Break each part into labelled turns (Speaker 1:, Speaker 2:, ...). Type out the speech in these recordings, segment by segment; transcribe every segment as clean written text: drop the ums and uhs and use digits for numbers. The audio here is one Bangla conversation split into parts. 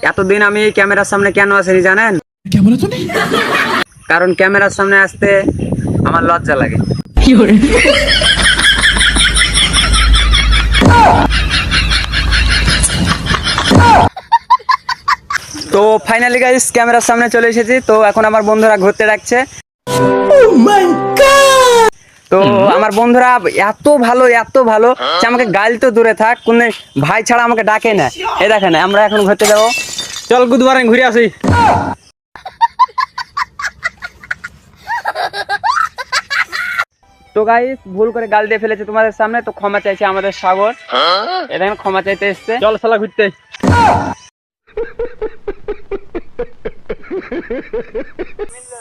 Speaker 1: এতদিন আমি ক্যামেরার সামনে কেন আসিনি জানেন? কারণ ক্যামেরার সামনে আসতে আমার লজ্জা লাগে। তো ফাইনালি গাইস ক্যামেরার সামনে চলে এসেছি। তো এখন আমার বন্ধুরা ঘুরতে ডাকছে। তো আমার বন্ধুরা এত ভালো যে আমাকে গাইল তো দূরে থাক, কোন ভাই ছাড়া আমাকে ডাকে না। এই দেখেন আমরা এখন ঘুরতে যাবো, চল বুধবারে ঘুরে আসি। তো গাইস ভুল করে গাল দিয়ে ফেলেছে তোমাদের সামনে, তো ক্ষমা চাইছে আমাদের সাগর। এই দেখেন ক্ষমা চাইতে এসছে। চল শালা ঘুরতে।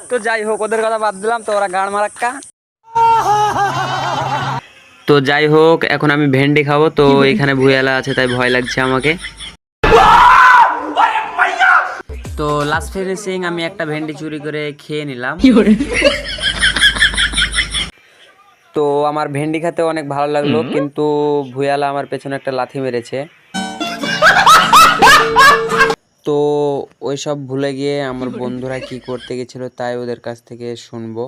Speaker 1: তো যাই হোক ওদের কথা বাদ দিলাম, তো ওরা গাড় মারাক্কা। তো যাই হোক এখন আমি ভেন্ডি খাবো। তো এখানে ভুয়ালা আছে তাই ভয় লাগছে আমাকে। তো লাস্ট ফিনিশিং আমি একটা ভেন্ডি চুরি করে খেয়ে নিলাম। তো আমার ভেন্ডি খেতে অনেক ভালো লাগলো, কিন্তু ভুয়ালা আমার পেছনে একটা লাথি মেরেছে। তো ওইসব ভুলে গিয়ে আমার বন্ধুরা কি করতে গেছিল তাই ওদের কাছ থেকে শুনবো।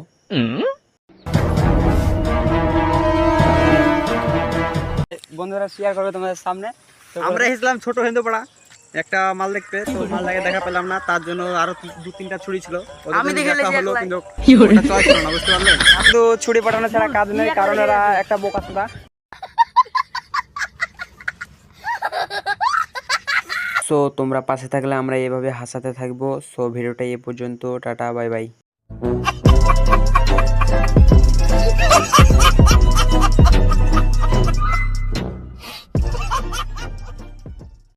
Speaker 1: বন্ধুরা শেয়ার করবে তোমাদের সামনে।
Speaker 2: আমরা এসেছিলাম ছোট হেন্দুপাড়া একটা মাল দেখতে, তো মালটাকে দেখা পেলাম না, তার জন্য আরো 2-3টা ছুরি ছিল।
Speaker 1: আমি দেখে এসেছি
Speaker 2: হলো
Speaker 1: একলাই।
Speaker 2: কিন্তু ওটা চয়েস ছিল না, বুঝতে পারলেন?
Speaker 1: তো ছুরি পাঠানো ছাড়া কাজ নেই, কারণ এরা একটা বোকাচোদা। সো তোমরা পাশে থাকলে আমরা এভাবে হাসাতে থাকবো। সো ভিডিওটা এই পর্যন্ত, টাটা বাই বাই।